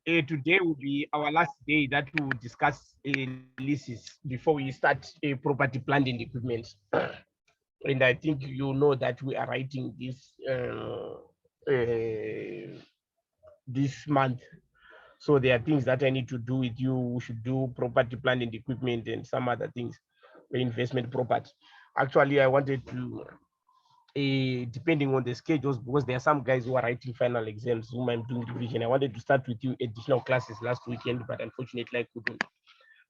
Today will be our last day that we will discuss leases before we start property planning equipment. And I think you know that we are writing this month. So there are things that I need to do with you. We should do property planning equipment and some other things, investment property. Actually, I wanted to depending on the schedules, because there are some guys who are writing final exams whom I'm doing revision. I wanted to start with you additional classes last weekend, but unfortunately I couldn't.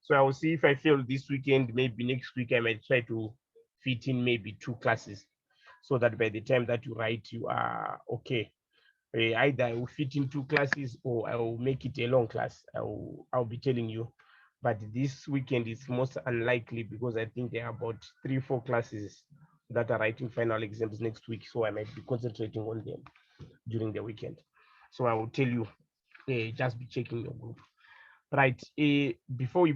So I will see if I fail this weekend. Maybe next week I might try to fit in maybe 2 classes, so that by the time that you write, you are okay. Either I will fit in 2 classes or I will make it a long class. I'll be telling you. But this weekend is most unlikely because I think there are about 3-4 classes that are writing final exams next week. So I might be concentrating on them during the weekend. So I will tell you, just be checking your group. Right. Before we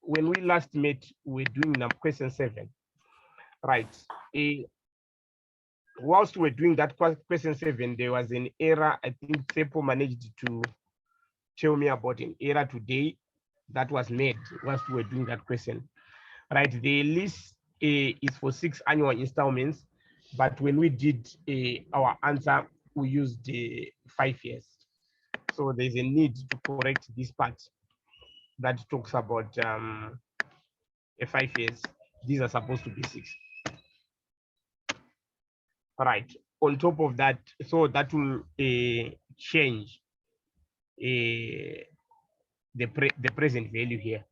when we last met, we are doing question 7. Right. Whilst we're doing that question 7, there was an error. I think Sepo managed to tell me about an error today that was made whilst we were doing that question. Right, the lease is for 6 annual installments, but when we did our answer, we used 5 years. So there's a need to correct this part that talks about 5 years. These are supposed to be 6. All right. On top of that, so that will change the present value here.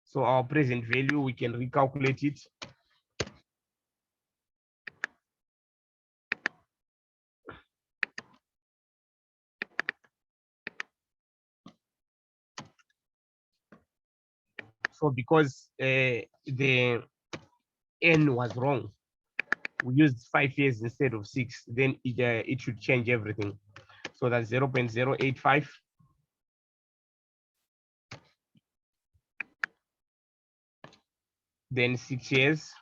So our present value, we can recalculate it. So because the n was wrong, we used 5 years instead of 6, then it should change everything. So that's 0.085. Then 6 years,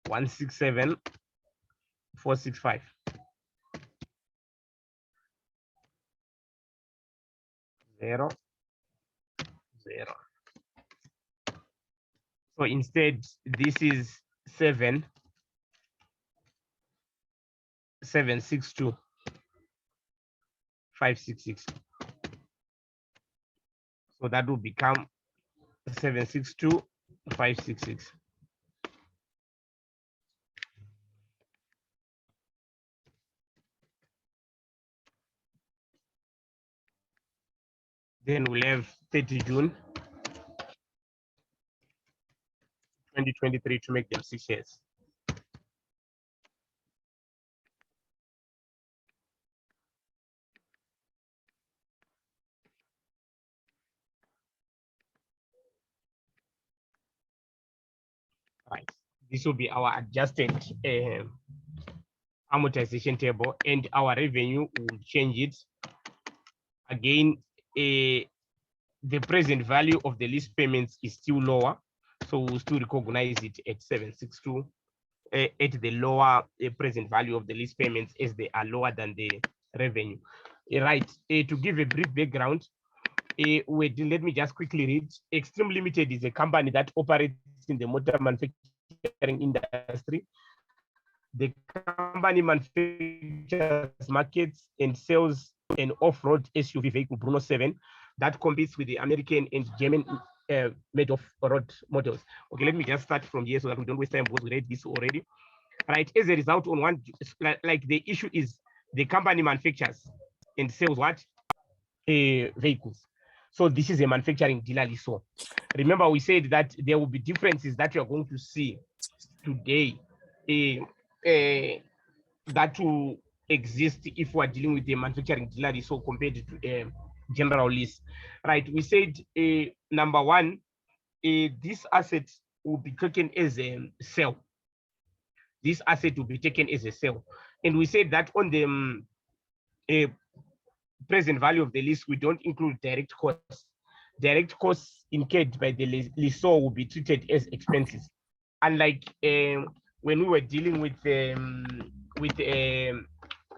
167,465. 0, 0. So instead, this is 7,762,566. So that will become 762,566. Then we'll have 30 June 2023 to make them 6 years. Right. This will be our adjusted amortization table, and our revenue will change it. Again, the present value of the lease payments is still lower, so we'll still recognize it at 762 at the lower present value of the lease payments, as they are lower than the revenue. Right. To give a brief background, let me just quickly read. Extreme Limited is a company that operates in the motor manufacturing industry. The company manufactures, markets, and sells an off-road SUV vehicle, Bruno 7, that competes with the American and German made of road models. Okay, let me just start from here so that we don't waste time, because we read this already. Right, as a result, on one, like the issue is the company manufactures and sells what? Vehicles. So this is a manufacturing dealer. So remember, we said that there will be differences that you are going to see today that will exist if we're dealing with a manufacturing dealer so compared to a general lease. Right, we said number one, this asset will be taken as a sale. This asset will be taken as a sale. And we said that on the present value of the lease, we don't include direct costs. Direct costs incurred by the lessor will be treated as expenses. Unlike when we were dealing with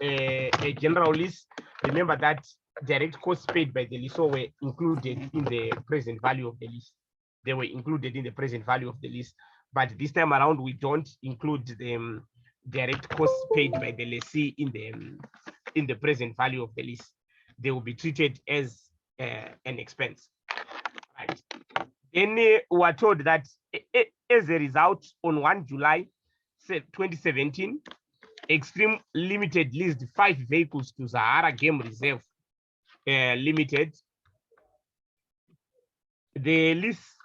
a general lease, remember that direct costs paid by the lessor were included in the present value of the lease. They were included in the present value of the lease. But this time around, we don't include the direct costs paid by the lessee in the present value of the lease. They will be treated as an expense. Right. Then we are told that as a result, on 1 July 2017, Extreme Limited leased 5 vehicles to Sahara Game Reserve Limited. The lease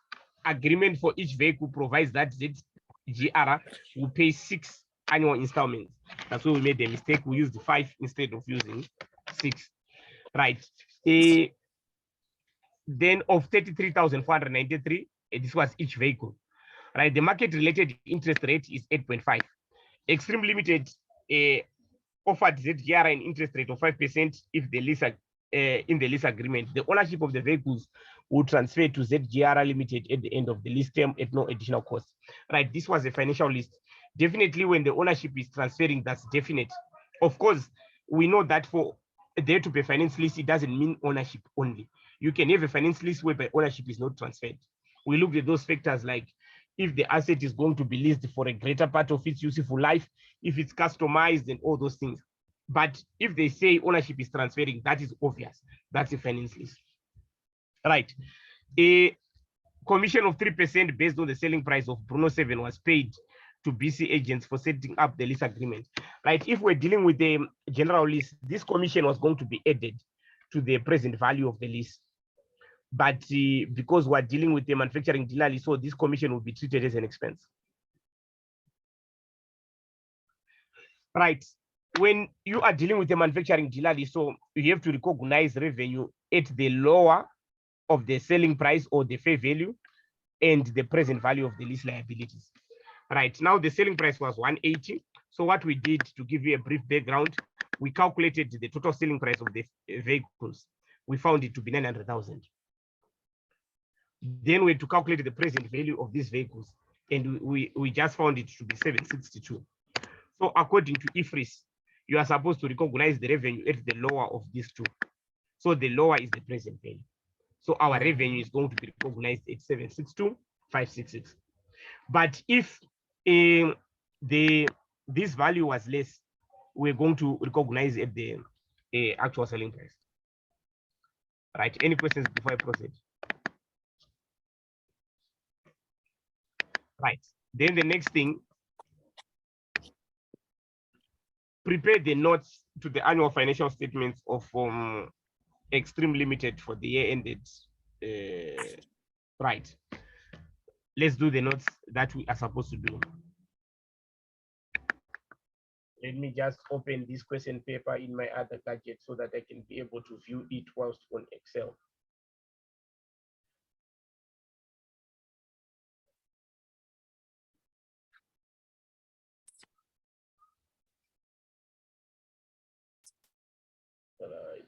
agreement for each vehicle provides that ZGR will pay 6 annual installments. That's why we made the mistake. We used 5 instead of using 6. Right. Then of 33,493, this was each vehicle. Right. The market-related interest rate is 8.5. Extreme Limited offered ZGR an interest rate of 5% if the lease in the lease agreement. The ownership of the vehicles will transfer to ZGR Limited at the end of the lease term at no additional cost. Right. This was a financial list. Definitely, when the ownership is transferring, that's definite. Of course, we know that for there to be a finance lease, it doesn't mean ownership only. You can have a finance lease whereby ownership is not transferred. We looked at those factors like if the asset is going to be leased for a greater part of its useful life, if it's customized and all those things. But if they say ownership is transferring, that is obvious. That's a finance lease. Right. A commission of 3% based on the selling price of Bruno 7 was paid to BC agents for setting up the lease agreement. Right. If we're dealing with the general lease, this commission was going to be added to the present value of the lease. But because we're dealing with the manufacturing dealer lease, so this commission will be treated as an expense. Right. When you are dealing with a manufacturing dealer lease, so you have to recognize revenue at the lower of the selling price or the fair value and the present value of the lease liabilities. Right. Now the selling price was 180. So what we did, to give you a brief background, we calculated the total selling price of the vehicles. We found it to be 900,000. Then we had to calculate the present value of these vehicles, and we just found it to be 762. So according to IFRS, you are supposed to recognize the revenue at the lower of these two. So the lower is the present value. So our revenue is going to be recognized at 762,566. But if this value was less, we're going to recognize at the actual selling price. Right. Any questions before I proceed? Right. Then the next thing, prepare the notes to the annual financial statements of Extreme Limited for the year ended. Right. Let's do the notes that we are supposed to do. Let me just open this question paper in my other gadget so that I can be able to view it whilst on Excel. All right.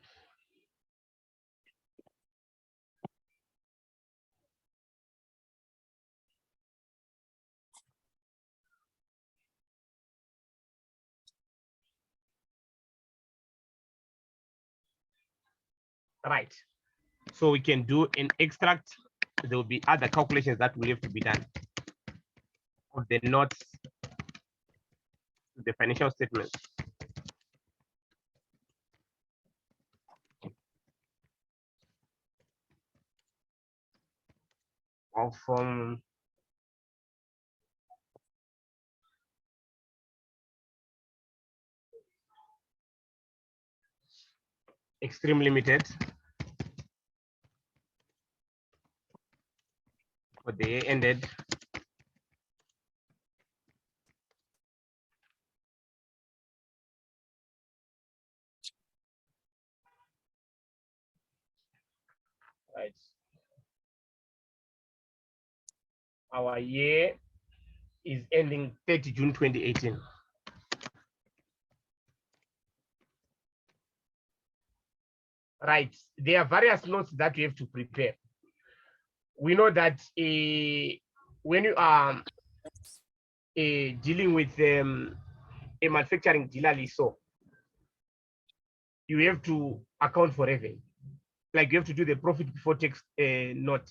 Right. So we can do an extract. There will be other calculations that will have to be done of the notes, the financial statements. Of Extreme Limited for the year ended right. Our year is ending 30 June 2018. Right. There are various notes that you have to prepare. We know that when you are dealing with a manufacturing dealer lessor, you have to account for revenue. Like you have to do the profit before tax note,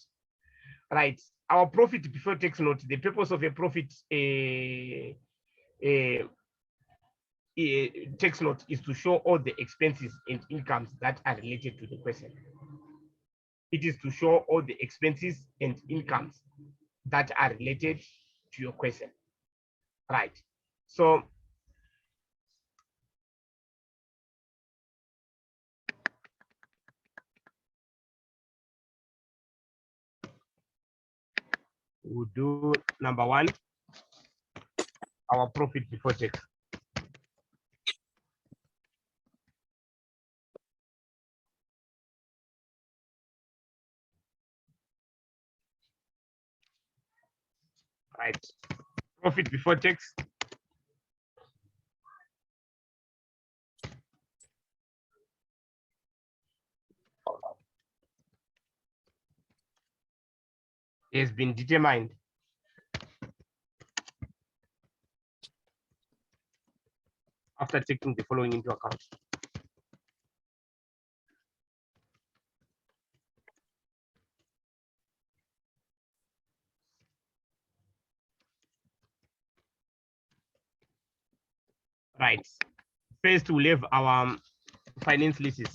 right? Our profit before tax note, the purpose of a profit tax note is to show all the expenses and incomes that are related to the question. It is to show all the expenses and incomes that are related to your question, right? So we'll do number one, our profit before tax. Right, profit before tax has been determined after taking the following into account. Right, first we'll have our finance leases.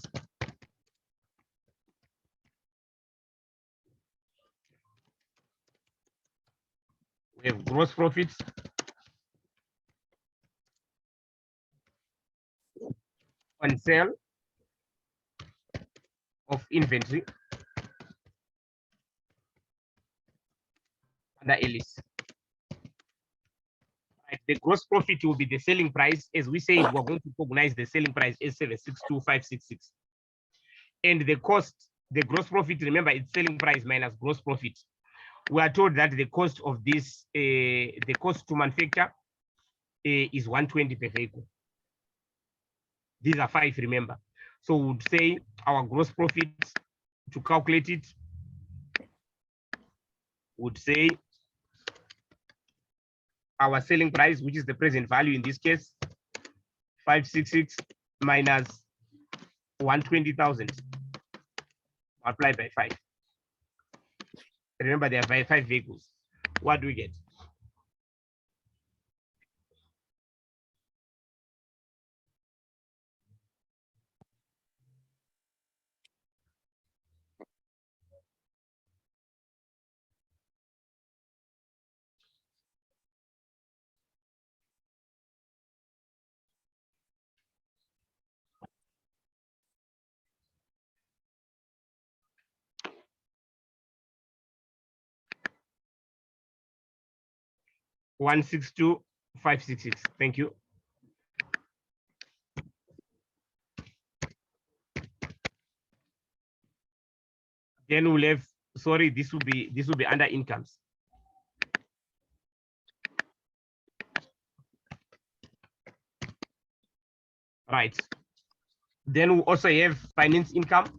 We have gross profits on sale of inventory under a lease. Right, the gross profit will be the selling price. As we said, we're going to recognize the selling price as 762,566. And the cost, the gross profit, remember it's selling price minus gross profit. We are told that the cost of this, the cost to manufacture is 120 per vehicle. These are 5, remember. So we would say our gross profit, to calculate it, would say our selling price, which is the present value in this case, 566 minus 120,000 multiplied by 5. Remember, there are 5 vehicles. What do we get? $162,566. Thank you. Then we'll have, sorry, this will be under incomes. Right. Then we also have finance income.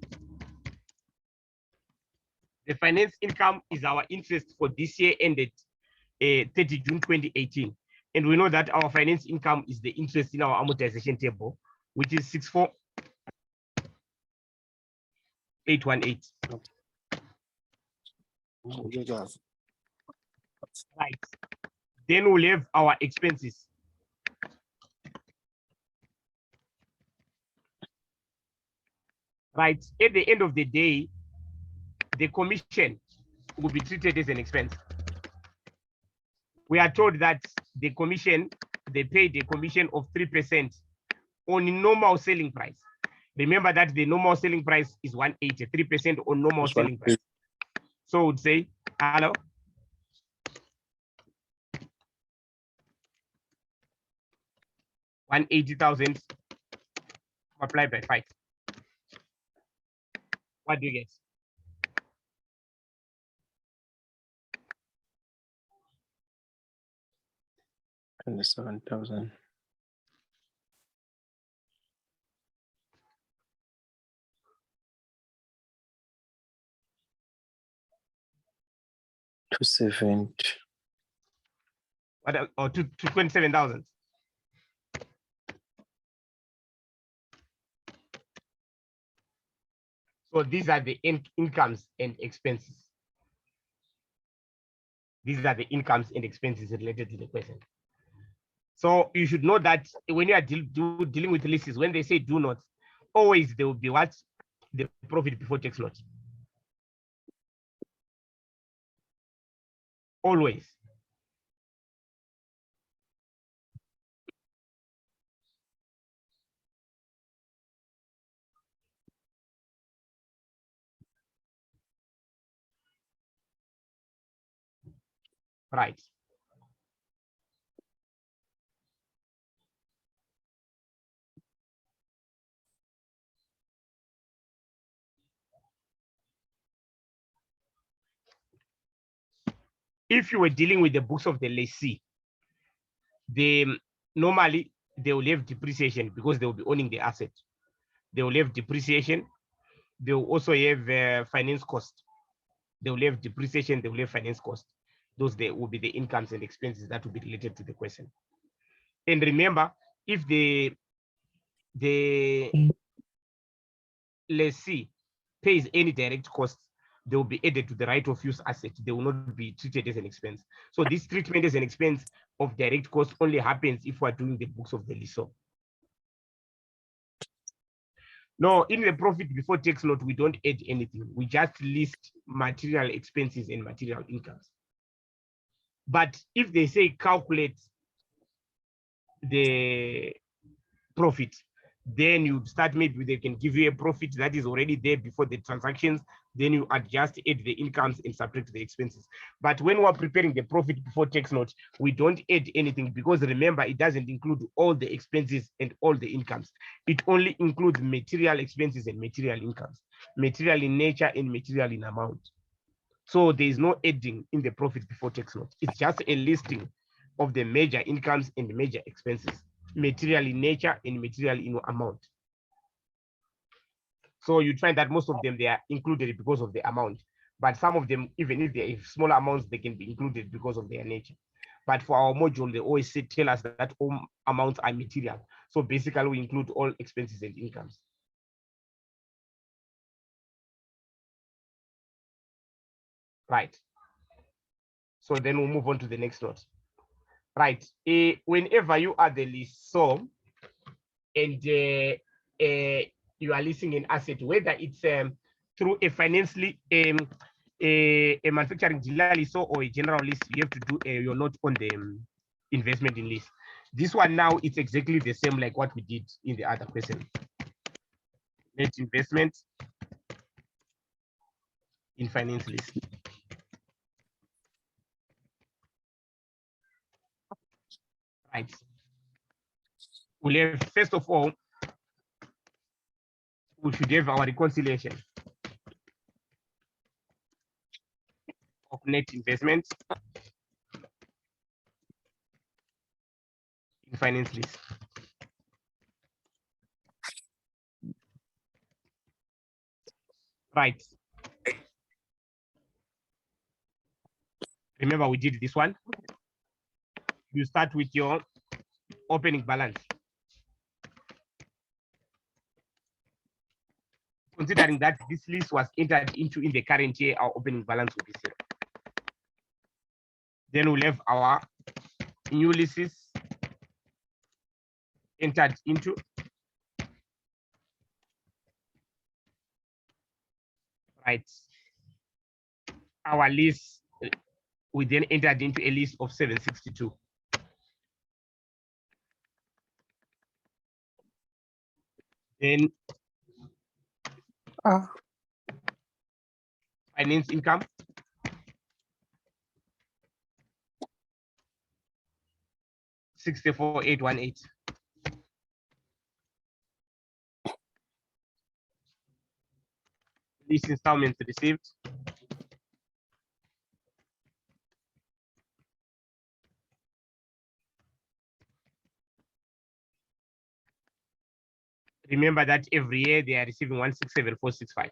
The finance income is our interest for this year ended 30 June 2018. And we know that our finance income is the interest in our amortization table, which is 64,818. Right. Then we'll have our expenses. Right. At the end of the day, the commission will be treated as an expense. We are told that the commission, they pay the commission of 3% on normal selling price. Remember that the normal selling price is 180, 3% on normal selling price. So we'd say, hello? $180,000 multiplied by 5. What do you get? $27,000. $270. What, or to 27,000? So these are the incomes and expenses. These are the incomes and expenses related to the question. So you should know that when you are dealing with leases, when they say do not, always there will be what? The profit before tax note. Always. Right. If you were dealing with the books of the lessee, they normally they will have depreciation because they will be owning the asset. They will have depreciation. They will also have finance cost. They will have depreciation. They will have finance cost. Those they will be the incomes and expenses that will be related to the question. And remember, if the lessee pays any direct costs, they will be added to the right of use asset. They will not be treated as an expense. So this treatment as an expense of direct cost only happens if we're doing the books of the lessor. No, in the profit before tax note, we don't add anything. We just list material expenses and material incomes. But if they say calculate the profit, then you start, maybe they can give you a profit that is already there before the transactions, then you adjust, add the incomes and subtract the expenses. But when we're preparing the profit before tax note, we don't add anything, because remember, it doesn't include all the expenses and all the incomes. It only includes material expenses and material incomes, material in nature and material in amount. So there is no adding in the profit before tax note. It's just a listing of the major incomes and the major expenses, material in nature and material in amount. So you find that most of them, they are included because of the amount, but some of them, even if they are smaller amounts, they can be included because of their nature. But for our module, they always tell us that all amounts are material. So basically we include all expenses and incomes. Right. So then we'll move on to the next note. Right. Whenever you are the lessor and you are leasing an asset, whether it's through a financially a manufacturing dealer lease or a general lease, you have to do your note on the investment in lease. This one now, it's exactly the same like what we did in the other question. Net investment in finance lease. Right. We'll have, first of all, we should have our reconciliation of net investment in finance lease. Right. Remember, we did this one. You start with your opening balance. Considering that this lease was entered into in the current year, our opening balance will be 0. Then we'll have our new leases entered into. Right. Our lease, we then entered into a lease of 762. Then finance income. $64,818. Lease installments received. Remember that every year they are receiving 167,465.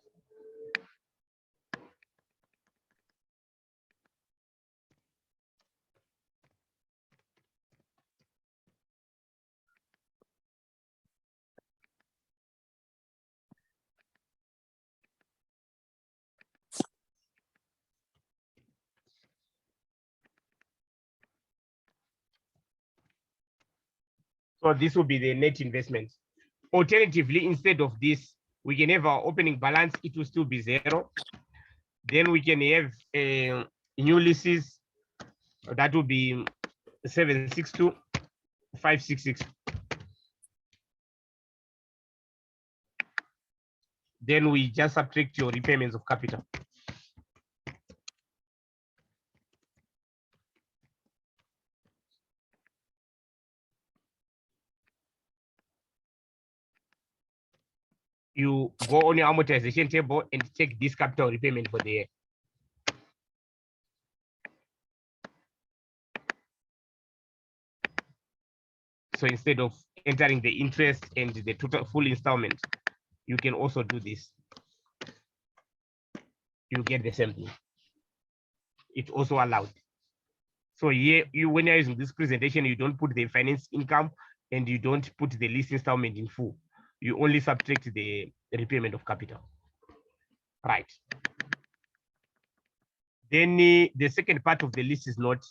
So this will be the net investment. Alternatively, instead of this, we can have our opening balance, it will still be 0. Then we can have new leases, that will be 762, 566. Then we just subtract your repayments of capital. You go on your amortization table and take this capital repayment for the year. So instead of entering the interest and the total full installment, you can also do this. You get the same thing. It's also allowed. So here, when you're using this presentation, you don't put the finance income and you don't put the lease installment in full. You only subtract the repayment of capital. Right. Then the second part of the list is not,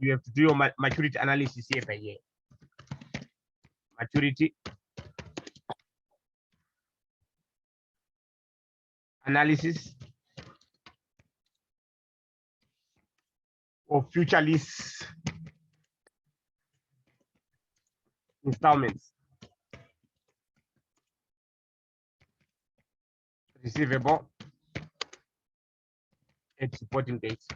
you have to do your maturity analysis year by year. Maturity analysis of future lease installments. Receivable at supporting dates.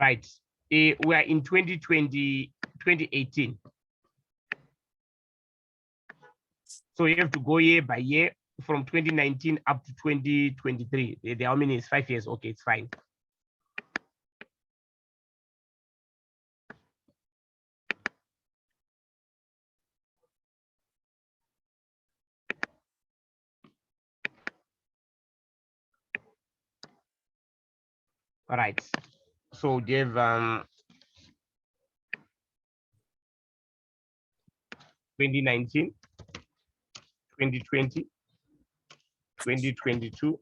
Right. We are in 2018. So you have to go year by year from 2019 up to 2023. The how many is 5 years? Okay, it's fine. All right. So they have 2019, 2020, 2022,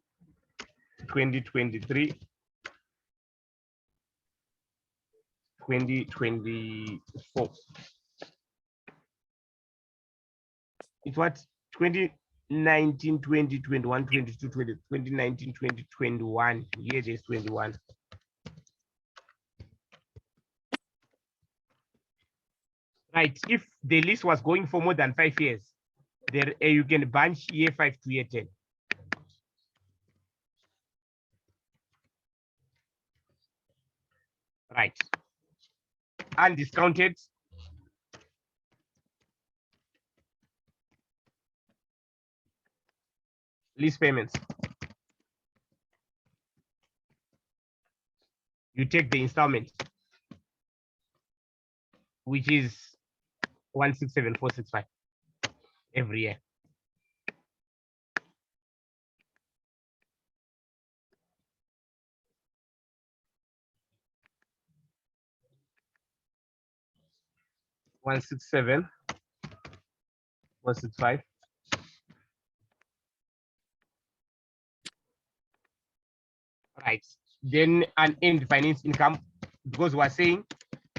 2023, 2024. It's what 2019, 20, 21, 22, 20, 2019, 20, 21. Here there's 21. Right. If the lease was going for more than 5 years, there you can bunch year 5 to year 10. Right. Undiscounted lease payments. You take the installment, which is 167,465 every year. $167,465. Right. Then an end finance income, because we're saying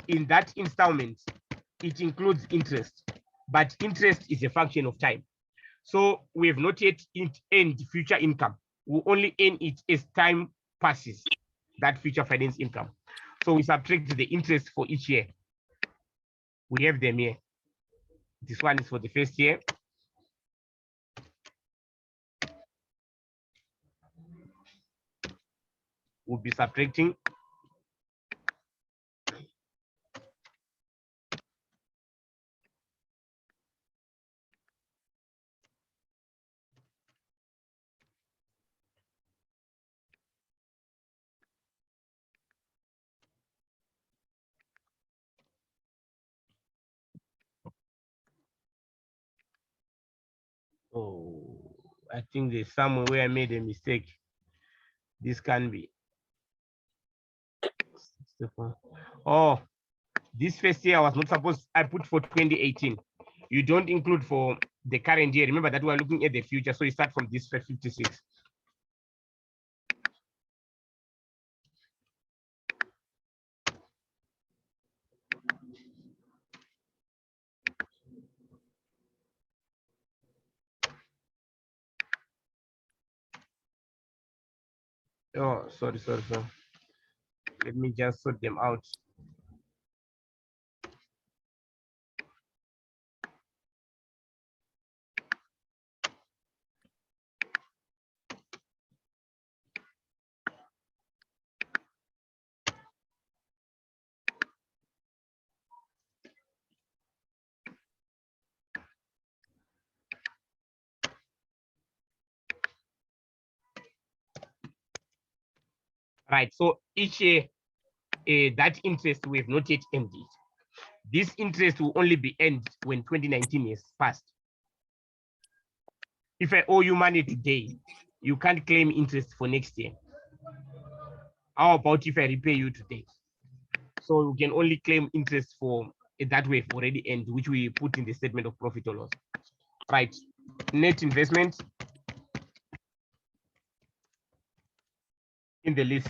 in that installment, it includes interest, but interest is a function of time. So we have not yet earned future income. We only earn it as time passes, that future finance income. So we subtract the interest for each year. We have them here. This one is for the first year. We'll be subtracting. Oh, I think there's somewhere where I made a mistake. This can be. Oh, this first year I was not supposed, I put for 2018. You don't include for the current year. Remember that we're looking at the future. So you start from this 56. Oh, sorry. Let me just sort them out. Right. So each year, that interest we have not yet ended. This interest will only be ended when 2019 is passed. If I owe you money today, you can't claim interest for next year. How about if I repay you today? So you can only claim interest for that we've already earned, which we put in the statement of profit or loss. Right. Net investment in the list.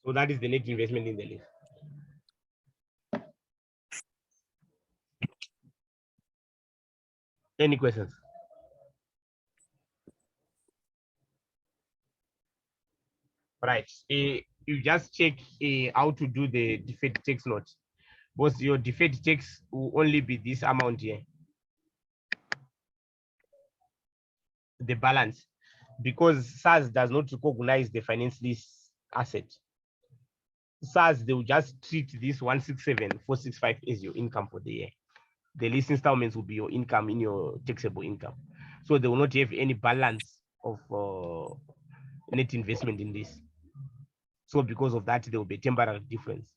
So that is the net investment in the list. Any questions? Right. You just check how to do the deferred tax note. Because your deferred tax will only be this amount here. The balance. Because SARS does not recognize the finance lease asset. SARS, they will just treat this 167,465 as your income for the year. The lease installments will be your income in your taxable income. So they will not have any balance of net investment in this. So because of that, there will be a temporary difference,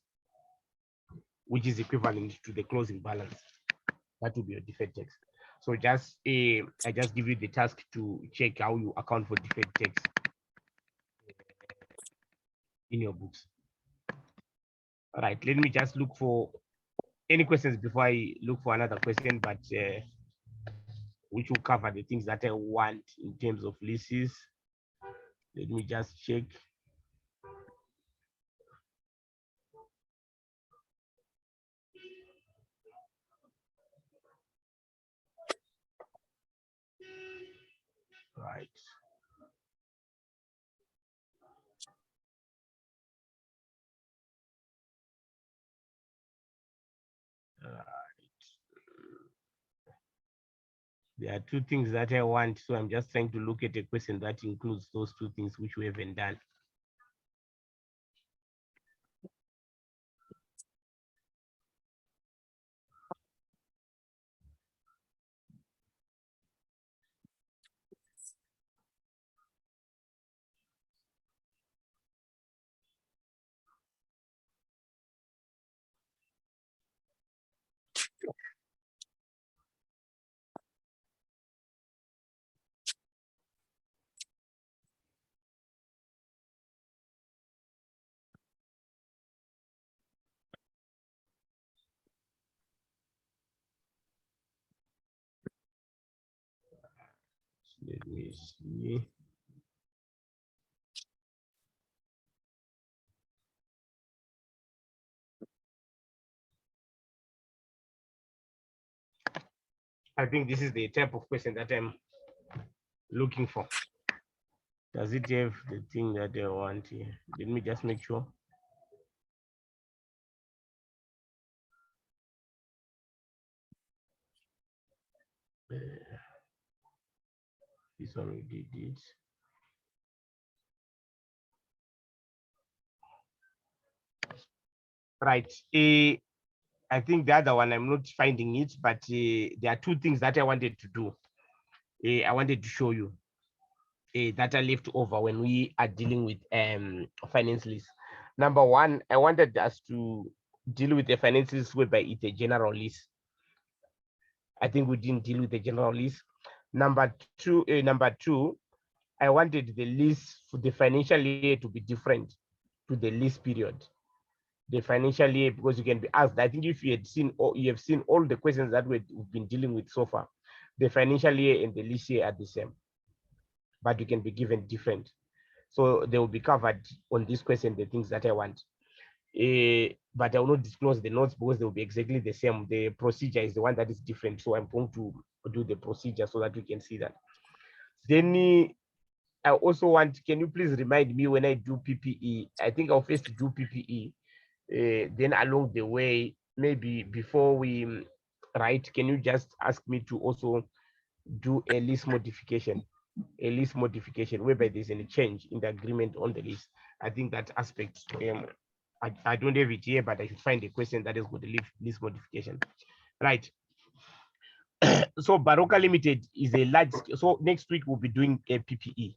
which is equivalent to the closing balance. That will be your deferred tax. So just I just give you the task to check how you account for deferred tax in your books. All right, let me just look for any questions before I look for another question, but which will cover the things that I want in terms of leases. Let me just check. Right. There are two things that I want, so I'm just trying to look at a question that includes those two things which we haven't done. Let me see. I think this is the type of question that I'm looking for. Does it have the thing that I want here? Let me just make sure. This one we did it. Right. I think the other one I'm not finding it, but there are two things that I wanted to do. I wanted to show you that are left over when we are dealing with finance lease. Number one, I wanted us to deal with the finance lease whereby it's a general lease. I think we didn't deal with the general lease. Number two, I wanted the lease for the financial year to be different to the lease period. The financial year, because you can be asked. I think if you had seen, or you have seen all the questions that we've been dealing with so far, the financial year and the lease year are the same. but you can be given different. So they will be covered on this question, the things that I want. But I will not disclose the notes because they will be exactly the same. The procedure is the one that is different. So I'm going to do the procedure so that you can see that. Then I also want, can you please remind me when I do PPE? I think I'll first do PPE. Then along the way, maybe before we write, can you just ask me to also do a lease modification? A lease modification whereby there's any change in the agreement on the lease. I think that aspect, I don't have it here, but I should find a question that is good lease modification. Right. So Baroka Limited is a large scale. So next week we'll be doing a PPE.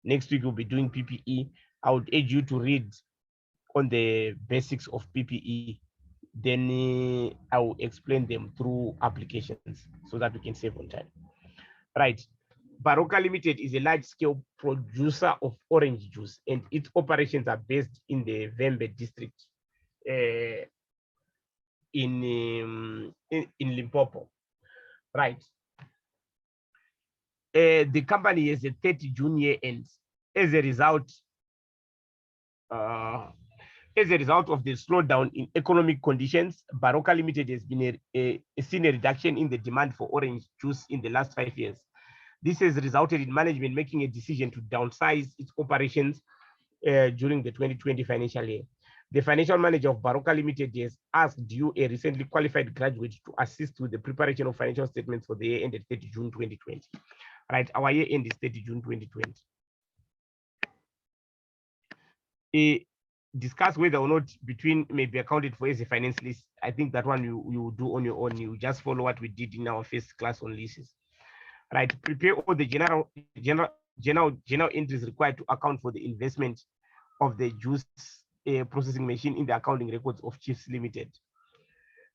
Next week we'll be doing PPE. I would urge you to read on the basics of PPE. Then I will explain them through applications so that we can save on time. Right. Baroka Limited is a large-scale producer of orange juice, and its operations are based in the Vembe district in Limpopo. Right. The company has a 30 June year end. As a result of the slowdown in economic conditions, Baroka Limited has been seen a reduction in the demand for orange juice in the last 5 years. This has resulted in management making a decision to downsize its operations during the 2020 financial year. The financial manager of Baroka Limited has asked you, a recently qualified graduate, to assist with the preparation of financial statements for the year ended 30 June 2020. Right, our year end is 30 June 2020. Discuss whether or not between may be accounted for as a finance lease. I think that one you do on your own. You just follow what we did in our first class on leases. Right, prepare all the general entries required to account for the investment of the juice processing machine in the accounting records of Chiefs Limited.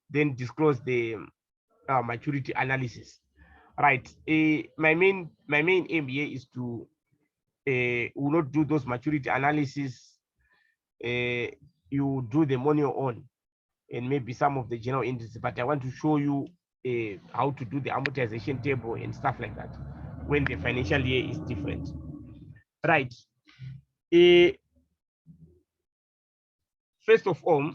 Then disclose the maturity analysis. Right, my main aim here is to will not do those maturity analysis. You do them on your own, and maybe some of the general entries, but I want to show you how to do the amortization table and stuff like that when the financial year is different. Right. First of all,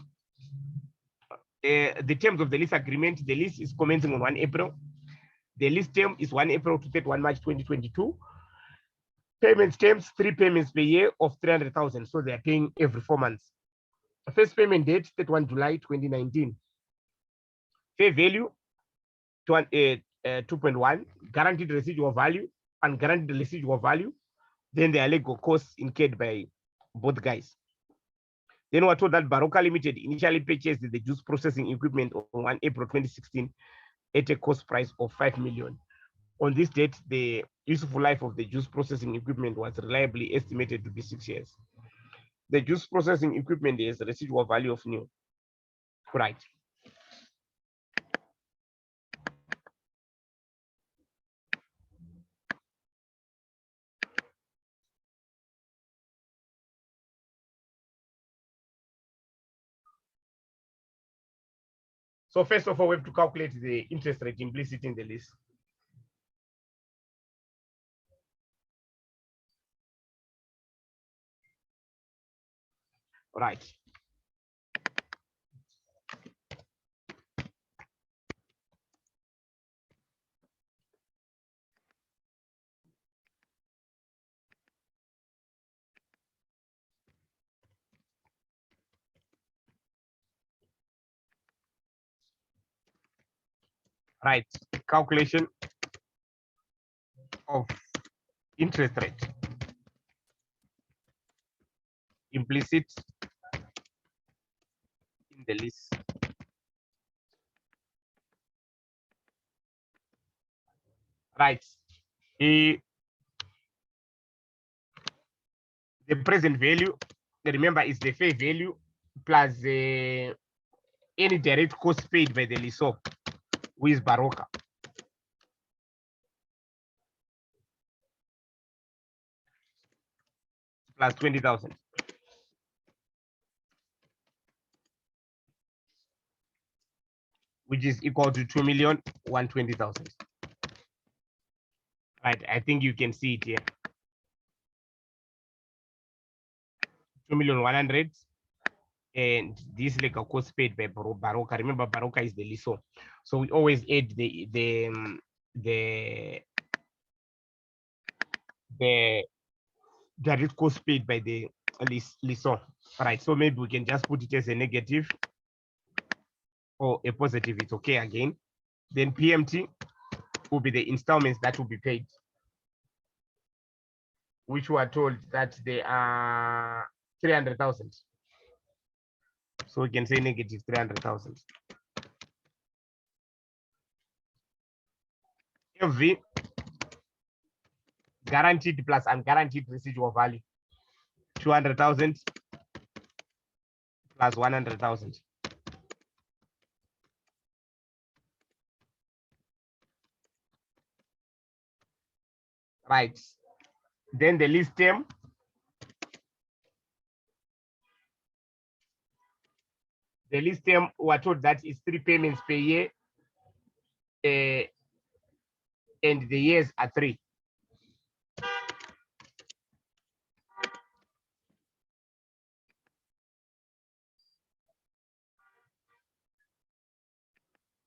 the terms of the lease agreement. The lease is commencing on 1 April. The lease term is 1 April to 31 March 2022. Payments terms, 3 payments per year of 300,000. So they are paying every 4 months. First payment date, 31 July 2019. Fair value, 2.1. Guaranteed residual value and guaranteed residual value. Then there are legal costs incurred by both guys. Then we're told that Baroka Limited initially purchased the juice processing equipment on 1 April 2016 at a cost price of 5 million. On this date, the useful life of the juice processing equipment was reliably estimated to be 6 years. The juice processing equipment is a residual value of new. Right. So first of all, we have to calculate the interest rate implicit in the lease. Right. Right. Calculation of interest rate implicit in the lease. Right. The present value, remember, is the fair value plus any direct cost paid by the lessor, who is Baroka. Plus 20,000. Which is equal to 2,120,000. Right, I think you can see it here. 2,100,000, and this legal cost paid by Baroka. Remember, Baroka is the lessor, so we always add the direct cost paid by the lessor. Right, so maybe we can just put it as a negative or a positive. It's okay again. Then PMT will be the installments that will be paid, which were told that they are 300,000. So we can say negative 300,000. FV, guaranteed plus unguaranteed residual value, 200,000 plus 100,000. Right. Then the lease term. The lease term, we're told that is 3 payments per year, and the years are 3.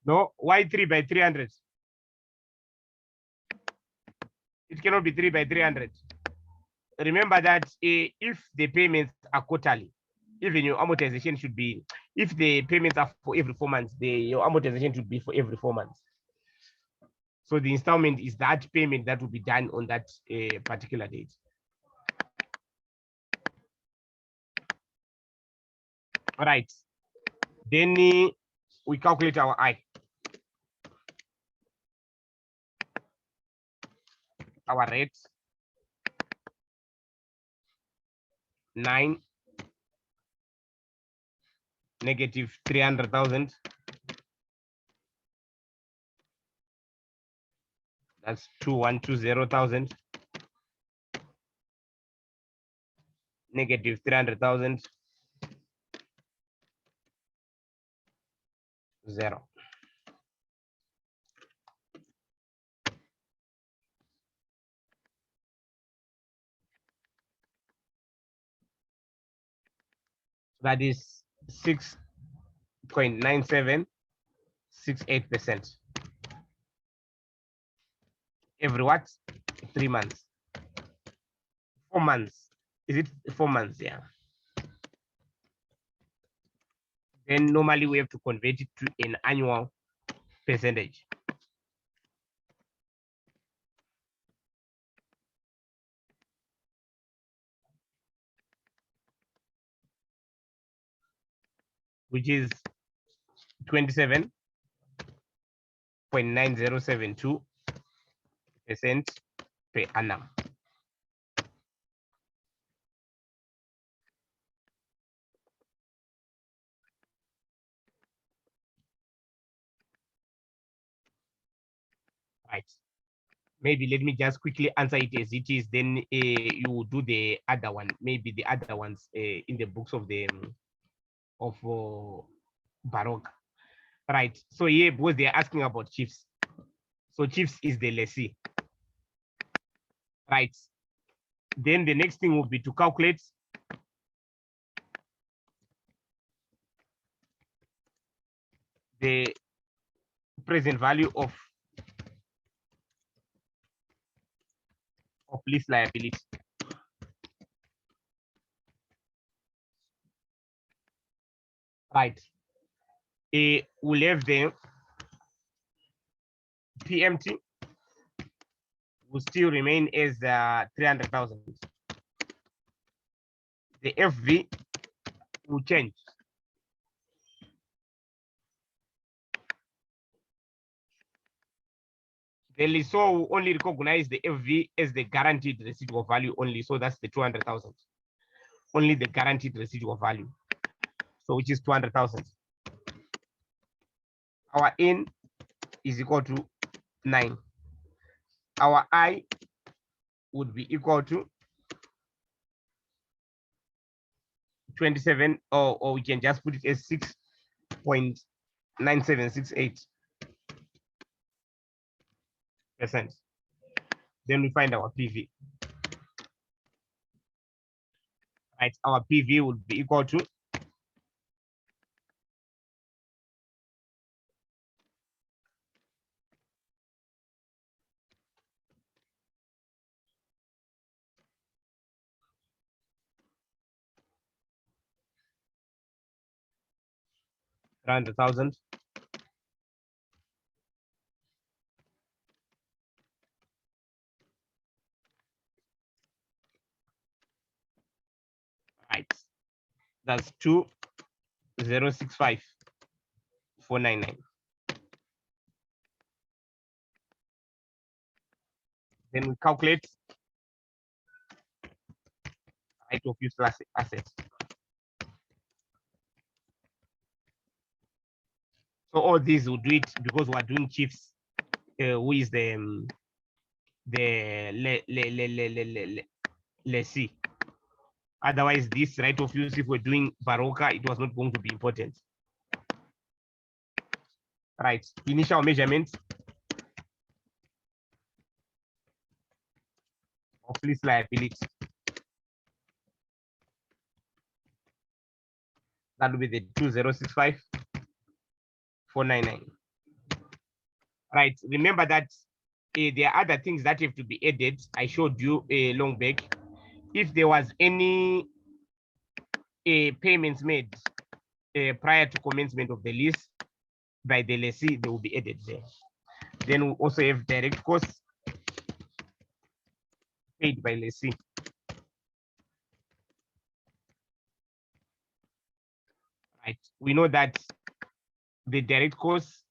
No, why 3 by 300? It cannot be 3 by 300. Remember that if the payments are quarterly, even your amortization should be, if the payments are for every 4 months, your amortization should be for every 4 months. So the installment is that payment that will be done on that particular date. All right. Then we calculate our I. Our rate, 9, negative 300,000. That's 2,120,000. Negative 300,000. 0. That is 6.9768%. Every what? 3 months. 4 months. Is it 4 months? Yeah. Then normally we have to convert it to an annual percentage. Which is 27.9072% per annum. Right. Maybe let me just quickly answer it as it is. Then you do the other one. Maybe the other ones in the books of the Baroque. Right. So here, because they're asking about chiefs. So chiefs is the lessee. Right. Then the next thing will be to calculate the present value of lease liability. Right. We'll have the PMT will still remain as 300,000. The FV will change. The lessor will only recognize the FV as the guaranteed residual value only. So that's the 200,000. Only the guaranteed residual value. So which is 200,000. Our N is equal to 9. Our I would be equal to 27, or we can just put it as 6.9768%. Then we find our PV. right? Our PV would be equal to 300,000. Right. That's 2,065,499. Then we calculate right of use asset. So all these will do it because we're doing chiefs, who is the lessee. Otherwise, this right of use, if we're doing Baroka, it was not going to be important. Right. Initial measurement of lease liability. That will be the 2,065,499. Right. Remember that there are other things that have to be added. I showed you a long back. If there was any payments made prior to commencement of the lease by the lessee, they will be added there. Then we also have direct costs paid by lessee. Right. We know that the direct costs,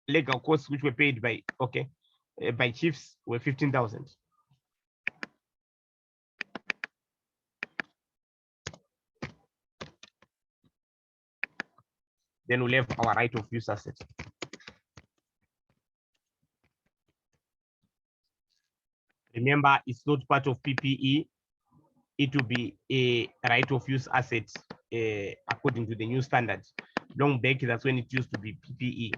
legal costs, which were paid by by chiefs, were 15,000. Then we'll have our right of use asset. Remember, it's not part of PPE. It will be a right of use asset according to the new standards. Long back, that's when it used to be PPE.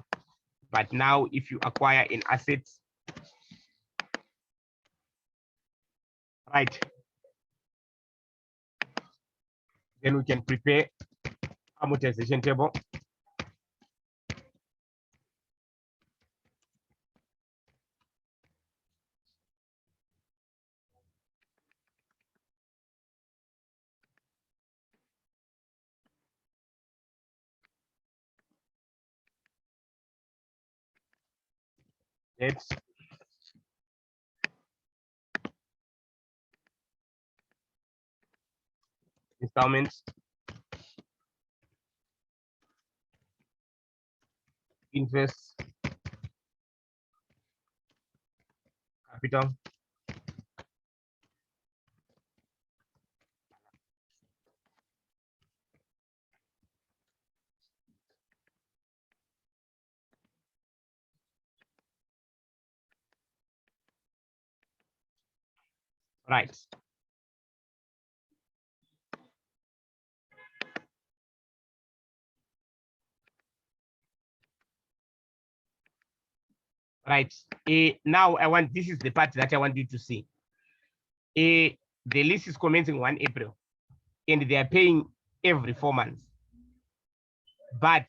But now, if you acquire an asset, right, then we can prepare amortization table. Debts, installments, interest, capital, right. Right. Now this is the part that I want you to see. The lease is commencing 1 April and they are paying every 4 months. But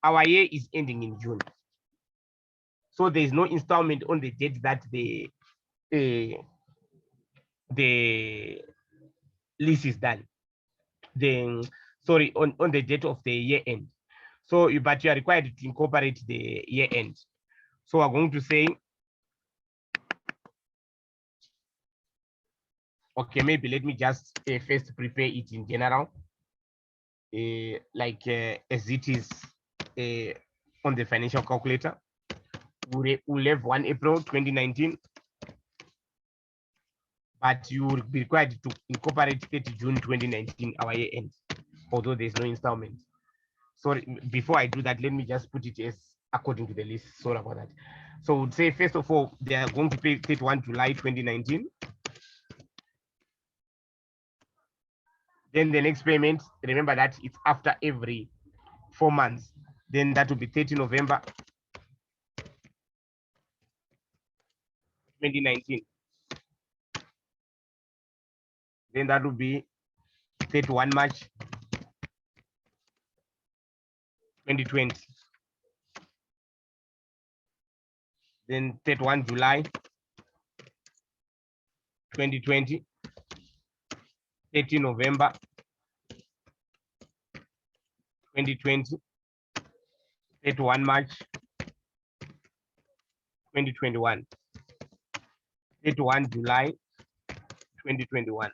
our year is ending in June. So there is no installment on the date that the lease is done. Then sorry, on the date of the year end. So but you are required to incorporate the year end. So we're going to say, okay, maybe let me just first prepare it in general, as it is on the financial calculator. We'll have 1 April 2019, but you will be required to incorporate 30 June 2019, our year end, although there's no installment. So before I do that, let me just put it as according to the list. Sorry about that. So we'd say, first of all, they are going to pay 31 July 2019. Then the next payment, remember that it's after every 4 months. Then that will be 30 November 2019. Then that will be 31 March 2020. Then 31 July 2020. 30 November 2020. 31 March 2021. 31 July 2021.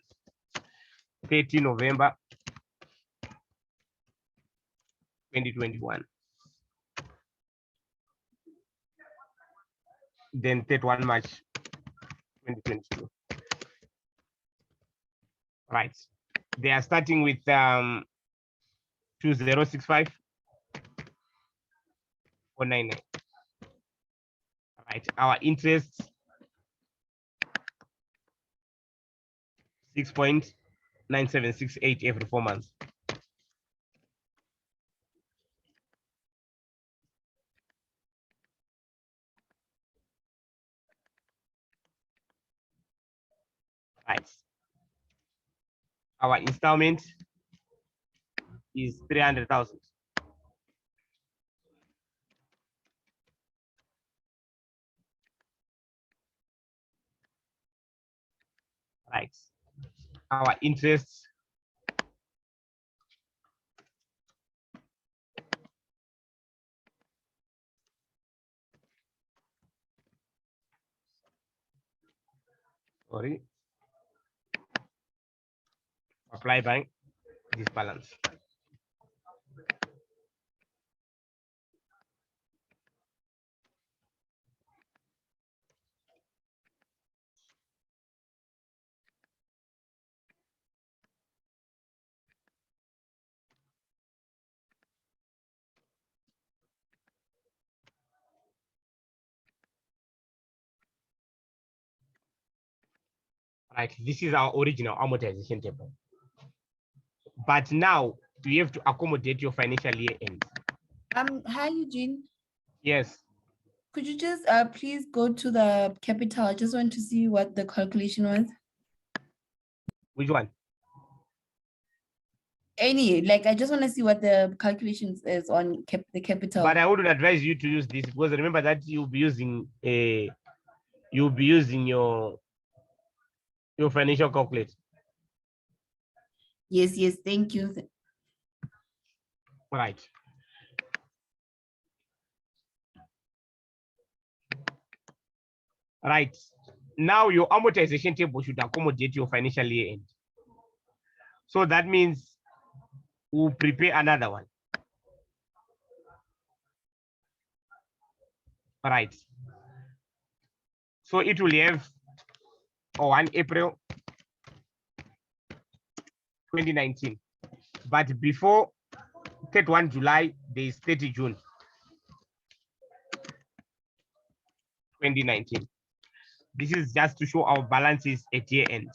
30 November 2021. Then 31 March 2022. Right. They are starting with 2065 499. Right. Our interest 6.9768 every 4 months. Right. Our installment is 300,000. Right. Our interest sorry, apply by this balance. Right, this is our original amortization table. But now you have to accommodate your financial year end. Hi, Eugene. Yes. Could you just please go to the capital? I just want to see what the calculation was. Which one? Like I just want to see what the calculations is on the capital. But I would advise you to use this because remember that you'll be using your financial calculator. Yes, thank you. Right. Right. Now your amortization table should accommodate your financial year end. So that means we'll prepare another one. Right. So it will have 1 April 2019. But before 31 July, there is 30 June 2019. This is just to show our balances at year end.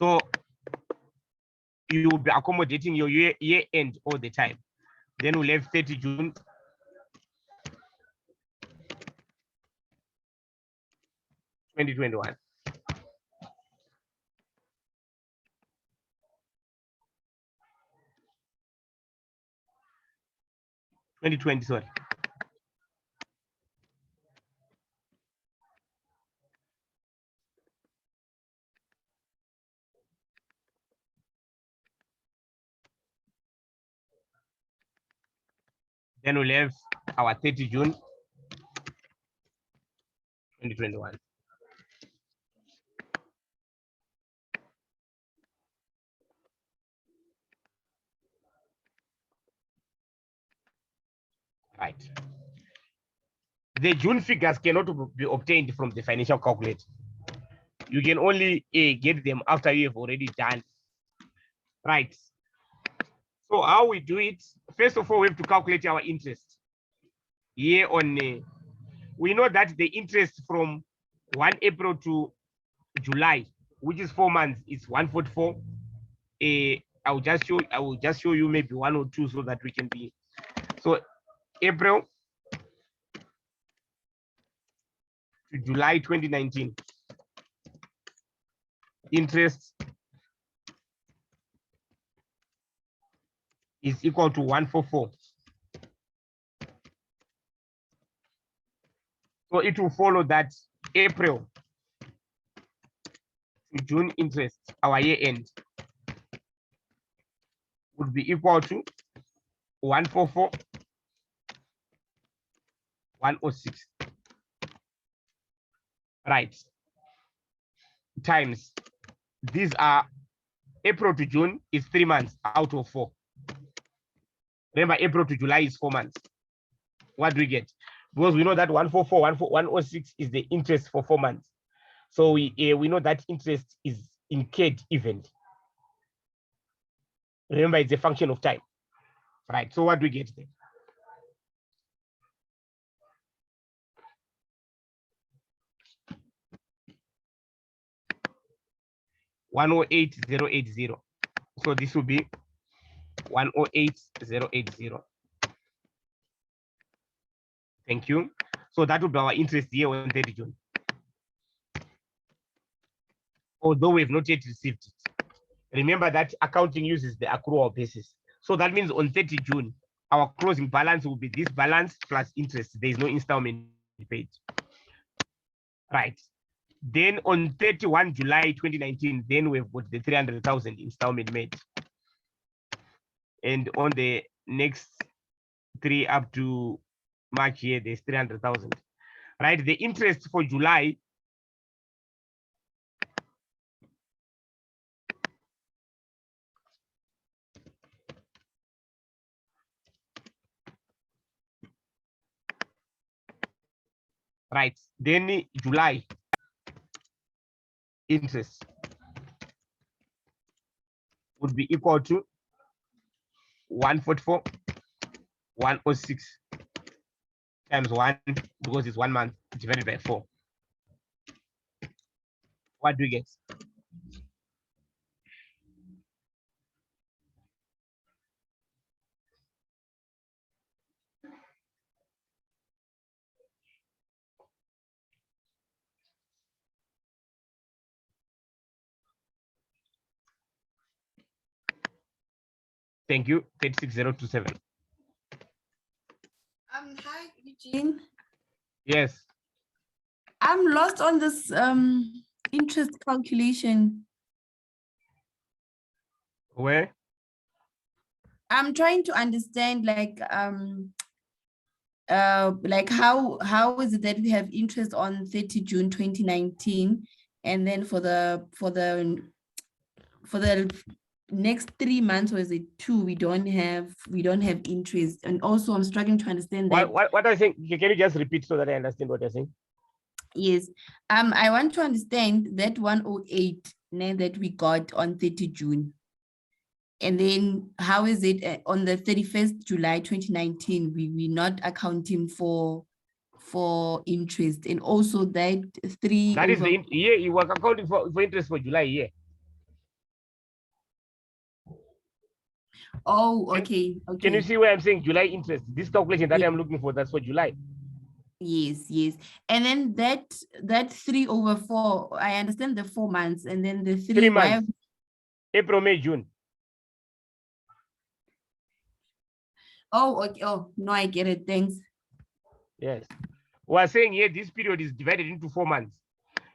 So you will be accommodating your year end all the time. Then we'll have 30 June 2021. 2020, sorry. Then we'll have our 30 June 2021. Right. The June figures cannot be obtained from the financial calculator. You can only get them after you have already done. Right. So how we do it, first of all, we have to calculate our interest. Year on, we know that the interest from 1 April to July, which is 4 months, is 144. I will just show you maybe 1 or 2 so that we can be. So April to July 2019, interest is equal to 144. So it will follow that April to June interest, our year end, would be equal to 144, 106. Right. Times. These are April to June is 3 months out of 4. Remember, April to July is 4 months. What do we get? Because we know that 144, 106 is the interest for 4 months. So we know that interest is incurred evenly. Remember, it's a function of time. Right. So what do we get there? $108,080. So this will be 108,080. Thank you. So that will be our interest here on 30 June. Although we've not yet received it. Remember that accounting uses the accrual basis. So that means on 30 June, our closing balance will be this balance plus interest. There is no installment paid. Right. Then on 31 July 2019, then we've got the 300,000 installment made. And on the next 3 up to March here, there's 300,000. Right. The interest for July right, then July interest would be equal to 144, 106 times 1, because it's 1 month divided by 4. What do we get? Thank you. 36027. Hi, Eugene. Yes. I'm lost on this interest calculation. Where? I'm trying to understand like how is it that we have interest on 30 June 2019, and then for the next 3 months, or is it 2, we don't have interest. And also I'm struggling to understand that. What I think, can you just repeat so that I understand what you're saying? Yes, I want to understand that 108 that we got on 30 June. And then how is it on the 31st July 2019, we not accounting for interest, and also that 3 that is the year you were accounting for interest for July, yeah. Oh, okay. Can you see where I'm saying July interest? This calculation that I'm looking for, that's for July. Yes. And then that 3/4, I understand the 4 months, and then the 3 months. April, May, June. Oh, okay. Oh, no, I get it. Thanks. Yes. We are saying here this period is divided into 4 months.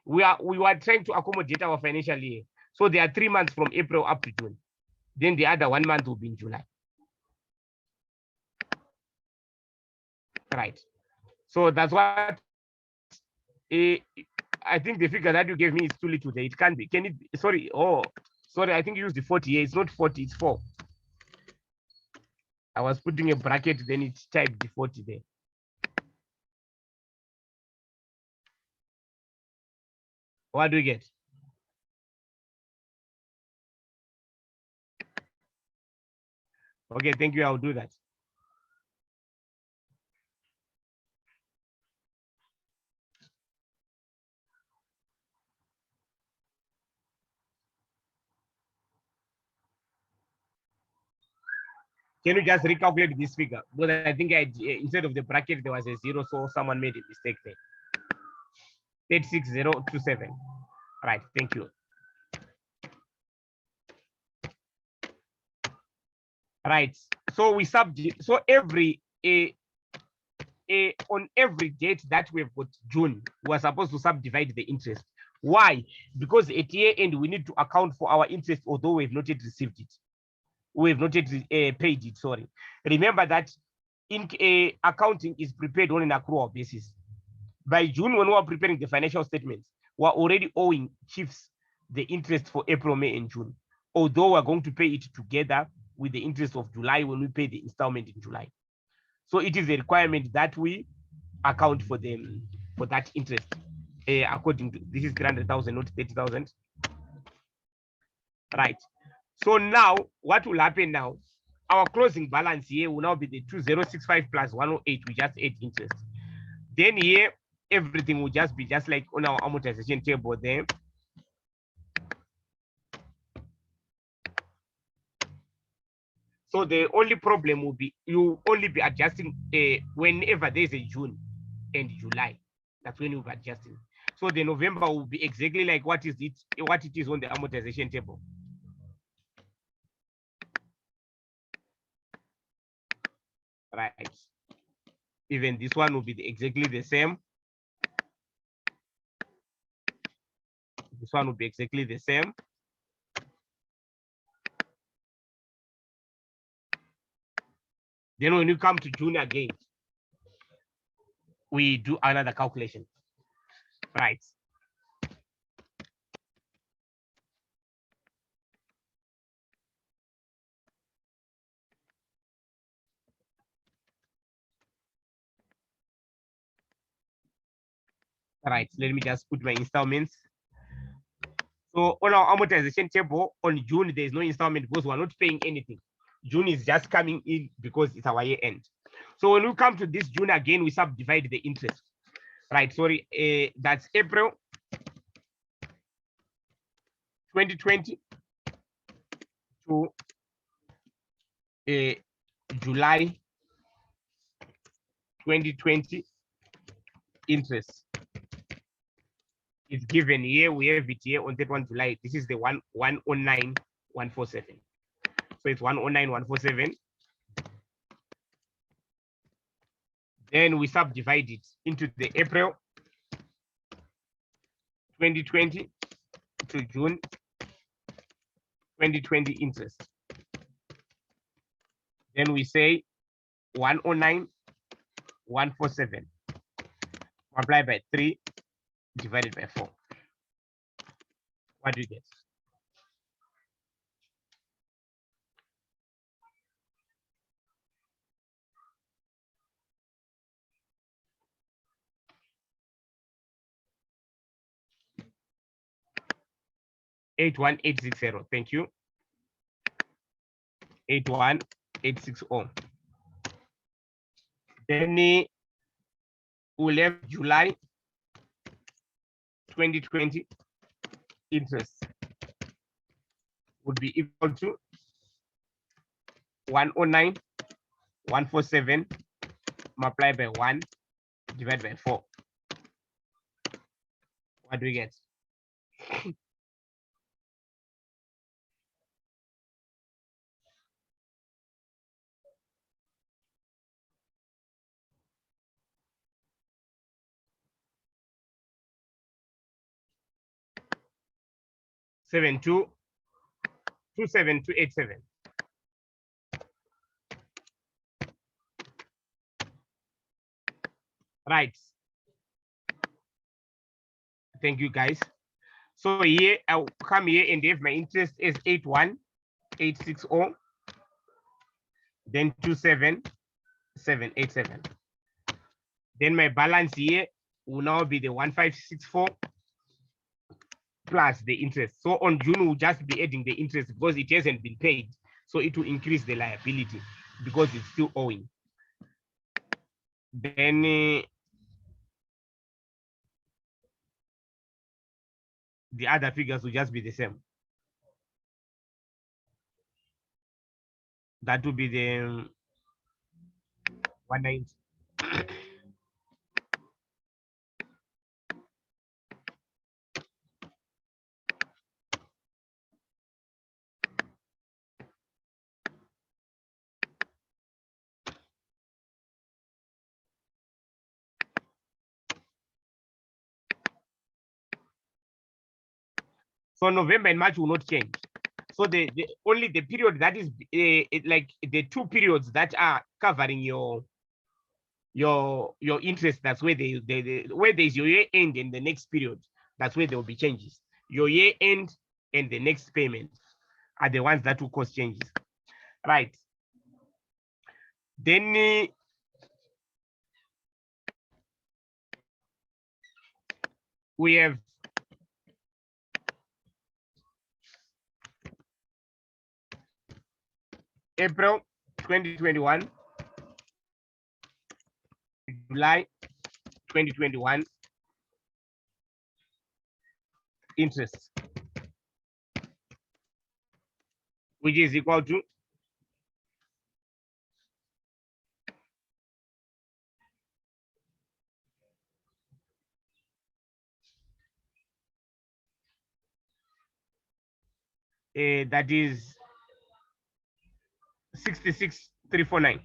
We were trying to accommodate our financial year. So there are 3 months from April up to June. Then the other 1 month will be in July. Right. So that's what I think the figure that you gave me is too little there. It can't be. Can it be? Sorry. Oh, sorry. I think you used the 40 here. It's not 40, it's 4. I was putting a bracket, then it typed the 40 there. What do we get? Okay, thank you. I'll do that. Can you just recalculate this figure? Because I think instead of the bracket, there was a 0, so someone made a mistake there. 86027. Right, thank you. Right, so we so every on every date that we've got June, we're supposed to subdivide the interest. Why? Because at year end we need to account for our interest, although we've not yet received it. We've not yet paid it. Sorry. Remember that in accounting is prepared on an accrual basis. By June, when we are preparing the financial statements, we're already owing chiefs the interest for April, May, and June. Although we're going to pay it together with the interest of July when we pay the installment in July. So it is a requirement that we account for them for that interest. According to this is 300,000, not 30,000. Right. So now what will happen now? Our closing balance here will now be the 2065 plus 108. We just add interest. Then here everything will just be just like on our amortization table there. So the only problem will be you only be adjusting whenever there's a June and July. That's when you'll be adjusting. So the November will be exactly like what it is on the amortization table. Right. Even this one will be exactly the same. This one will be exactly the same. Then when you come to June again, we do another calculation. Right. Right, let me just put my installments. So on our amortization table, on June, there's no installment because we're not paying anything. June is just coming in because it's our year end. So when we come to this June again, we subdivide the interest. Right, sorry, that's April 2020 to July 2020 interest. It's given here, we have it here on that 1 July. This is the 109,147. So it's 109,147. Then we subdivide it into the April 2020 to June 2020 interest. Then we say 109,147 multiplied by 3 divided by 4. What do you get? $81,860. Thank you. 81,860. Then we'll have July 2020 interest would be equal to 109,147 multiplied by 1 divided by 4. What do we get? Seven two 27287. Right. Thank you, guys. So here I'll come here and have my interest is 81,860. Then 27787. Then my balance here will now be the 1564 plus the interest. So on June, we'll just be adding the interest because it hasn't been paid. So it will increase the liability because it's still owing. Then the other figures will just be the same. That will be the 190. So November and March will not change. So the only the period that is like the 2 periods that are covering your interest, that's where where there's your year end and the next period, that's where there will be changes. Your year end and the next payment are the ones that will cause changes. Right. Then we have April 2021, July 2021 interest, which is equal to that is 66,349.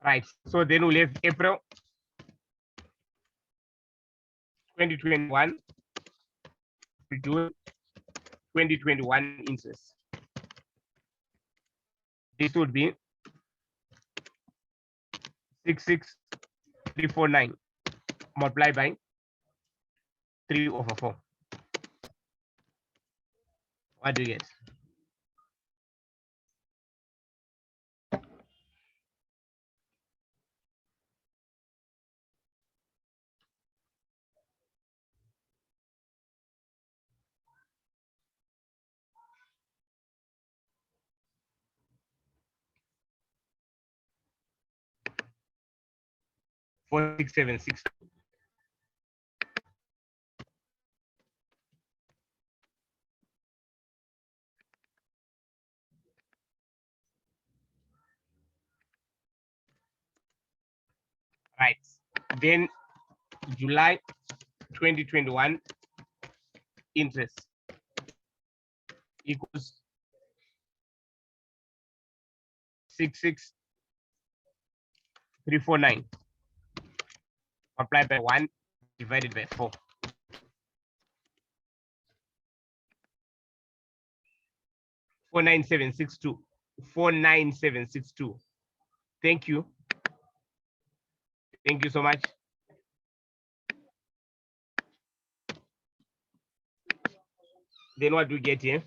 Right. So then we'll have April 2021 to June 2021 interest. This would be 66,349 multiplied by 3/4. What do you get? $4,676. Right. Then July 2021 interest equals 66,349 multiplied by 1 divided by 4. 49762. 49762. Thank you. Thank you so much. Then what do we get here?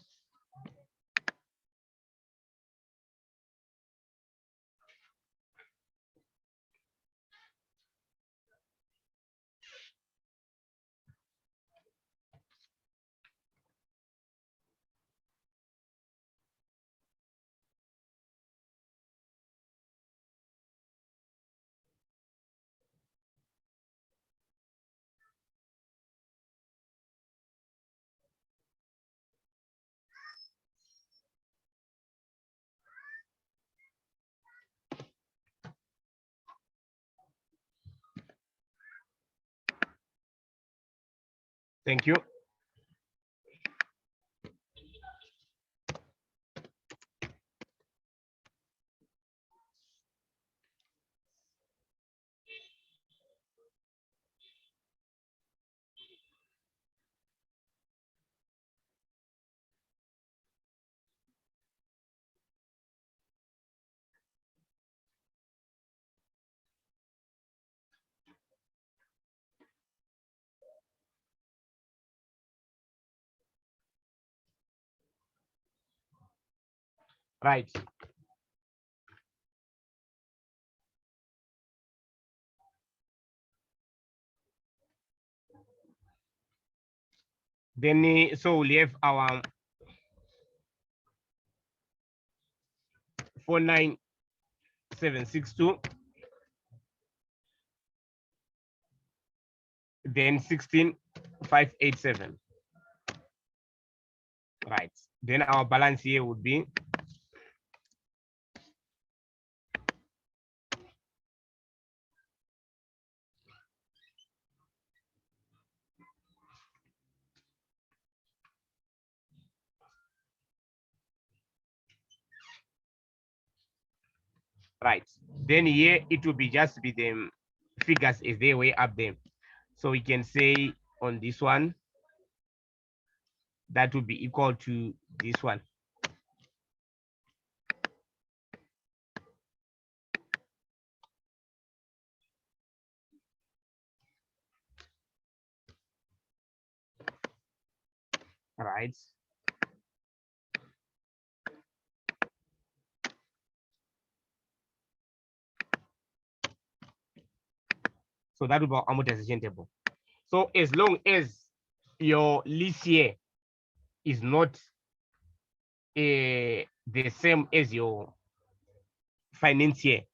Thank you. Right. Then so we have our 49762. Then 16,587. Right. Then our balance here would be right. Then here it will be just be the figures as they were up there. So we can say on this one, that would be equal to this one. All right. So that would be our amortization table. So as long as your lease year is not the same as your finance year,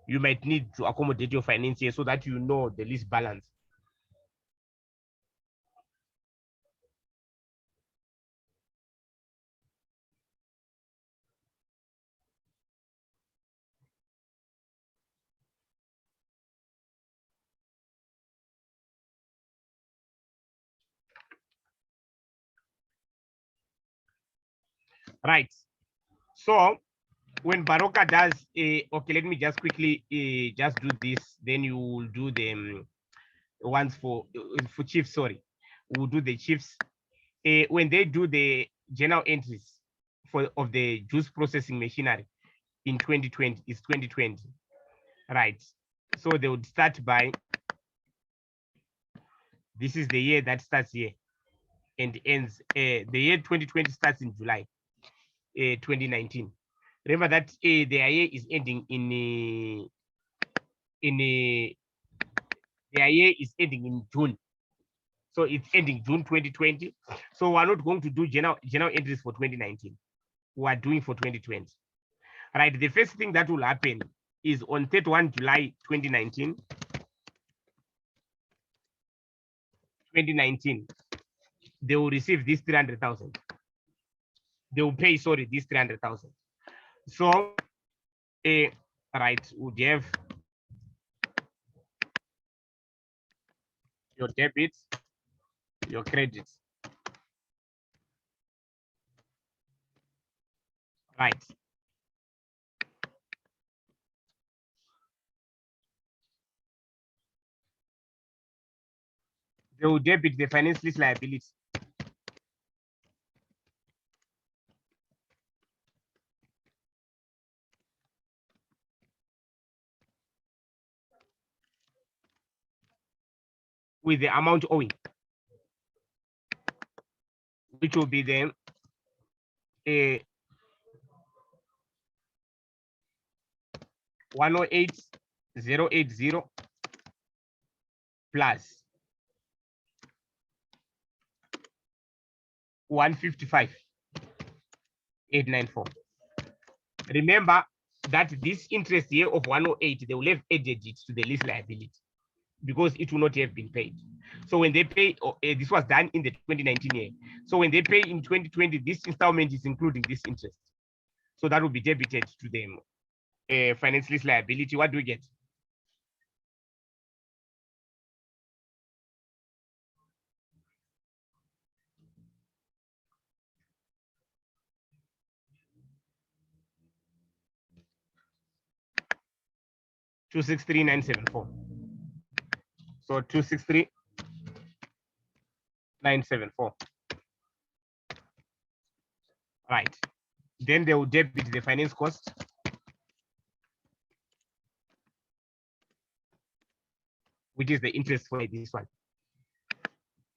you might need to accommodate your finance year so that you know the lease balance. Right. So when Baroka does, okay, let me just quickly just do this. Then you will do the ones for chiefs. Sorry, we'll do the chiefs. When they do the journal entries of the juice processing machinery in 2020, it's 2020, right? So they would start by, this is the year that starts here and ends. The year 2020 starts in July 2019. Remember that their year is ending their year is ending in June. So it's ending June 2020. So we're not going to do general entries for 2019. We are doing for 2020. Right. The first thing that will happen is on 31 July 2019. They will receive this 300,000. They will pay, sorry, this 300,000. So, right, would have your debits, your credits. Right. They will debit the finance lease liability. With the amount owing, which will be then 108,080 plus 155,894. Remember that this interest here of 108, they will have added it to the lease liability because it will not have been paid. So when they pay, this was done in the 2019 year. So when they pay in 2020, this installment is including this interest. So that will be debited to them. Finance lease liability. What do we get? $263,974. So 263,974. Right. Then they will debit the finance cost. Which is the interest for this one.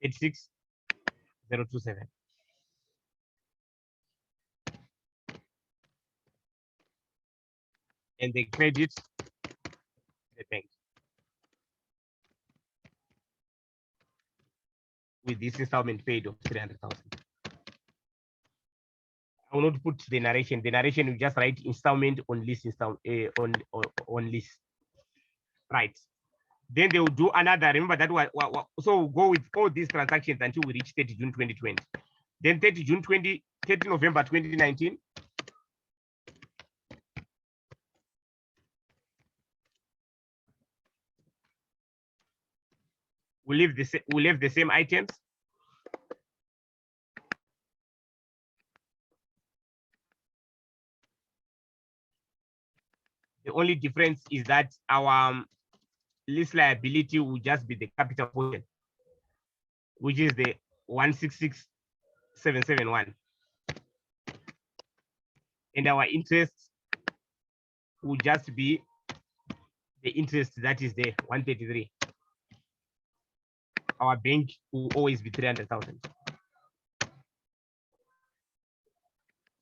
86,027. And they credit the bank with this installment paid of 300,000. I will not put the narration. The narration will just write installment on lease on lease. Right. Then they will do another. Remember that so we'll go with all these transactions until we reach 30 June 2020. Then 30 November 2019. We'll leave the same items. The only difference is that our lease liability will just be the capital portion, which is the 166,771. And our interest will just be the interest that is there, 133. Our bank will always be 300,000.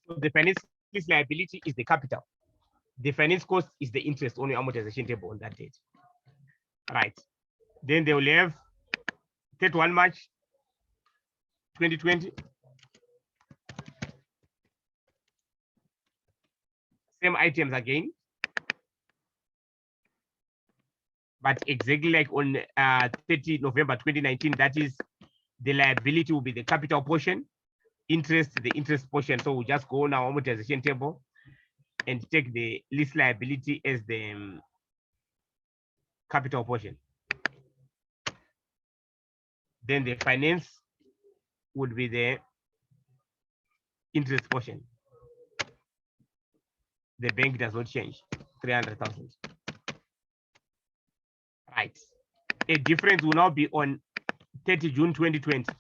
So the finance lease liability is the capital. The finance cost is the interest on your amortization table on that date. Right. Then they will have 31 March 2020. Same items again. But exactly like on 30 November 2019, that is the liability will be the capital portion, interest, the interest portion. So we'll just go on our amortization table and take the lease liability as the capital portion. Then the finance would be the interest portion. The bank does not change, 300,000. Right. A difference will now be on 30 June 2020.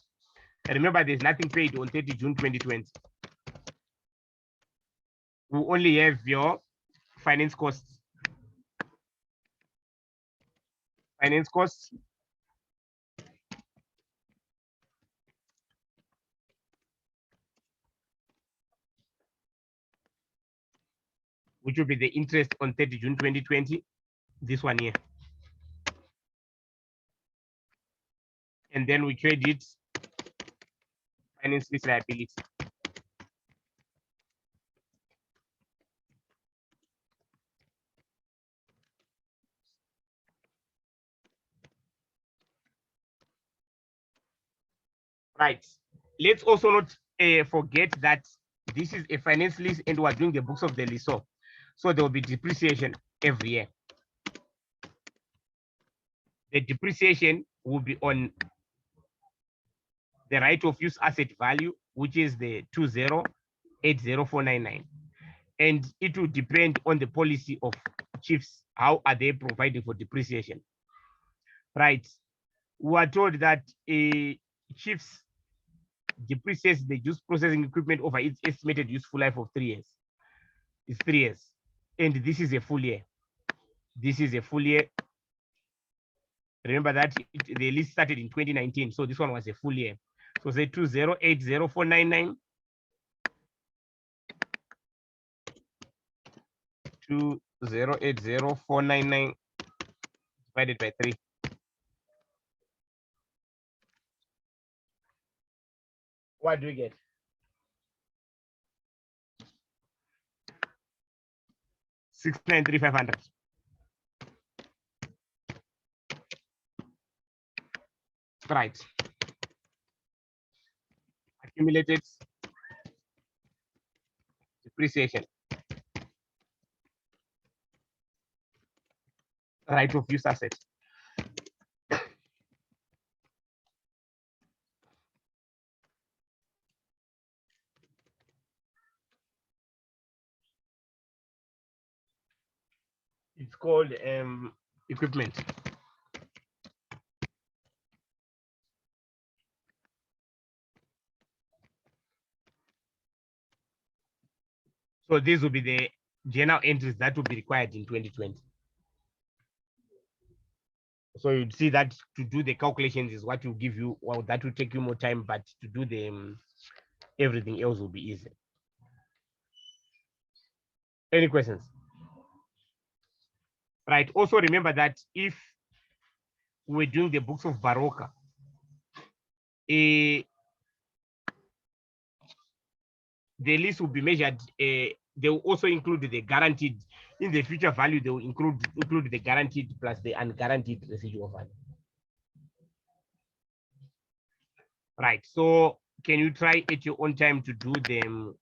And remember, there's nothing paid on 30 June 2020. We only have your finance costs. Finance costs. Which will be the interest on 30 June 2020, this one here. And then we credit finance lease liability. Right. Let's also not forget that this is a finance lease and we're doing the books of the lessor. So there will be depreciation every year. The depreciation will be on the right of use asset value, which is the 2080499. And it will depend on the policy of chiefs. How are they providing for depreciation? Right. We are told that chiefs depreciates the juice processing equipment over its estimated useful life of 3 years. It's 3 years. And this is a full year. This is a full year. Remember that the lease started in 2019. So this one was a full year. So say 2080499. 2080499 divided by 3. What do we get? 693,500. Right. Accumulated depreciation. Right of use asset. It's called equipment. So these will be the general entries that will be required in 2020. So you'd see that to do the calculations is what will give you, well, that will take you more time, but to do the everything else will be easy. Any questions? Right. Also remember that if we're doing the books of Baroka, the lease will be measured. They will also include the guaranteed. In the future value, they will include the guaranteed plus the unguaranteed residual value. Right. So can you try at your own time to do them?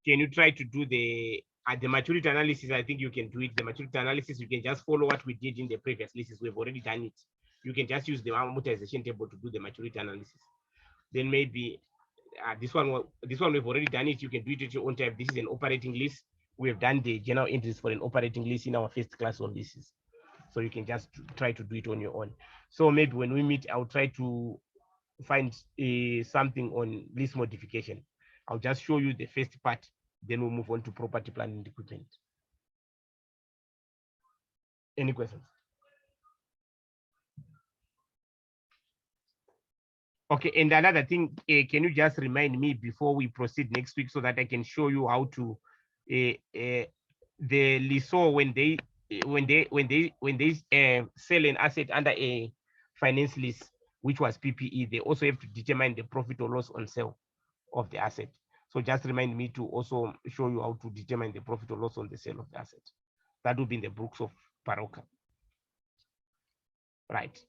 Can you try to do the maturity analysis? I think you can do it. The maturity analysis, you can just follow what we did in the previous leases. We've already done it. You can just use the amortization table to do the maturity analysis. Then maybe this one we've already done it. You can do it at your own time. This is an operating lease. we have done the general entries for an operating lease in our first class on leases. So you can just try to do it on your own. So maybe when we meet, I'll try to find something on lease modification. I'll just show you the first part, then we'll move on to property plan and equipment. Any questions? Okay, and another thing, can you just remind me before we proceed next week so that I can show you how to the lessor when they sell an asset under a finance lease, which was PPE, they also have to determine the profit or loss on sale of the asset. So just remind me to also show you how to determine the profit or loss on the sale of the asset. That will be in the books of Paroka. Right.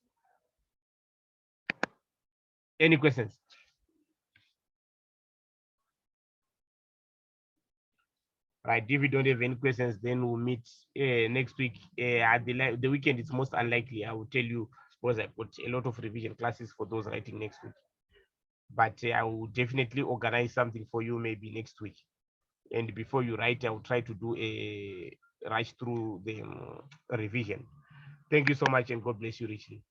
Any questions? Right. If you don't have any questions, then we'll meet next week. At the weekend, it's most unlikely. I will tell you because I've got a lot of revision classes for those writing next week. But I will definitely organize something for you maybe next week. And before you write, I will try to do a rush through the revision. Thank you so much, and God bless you richly.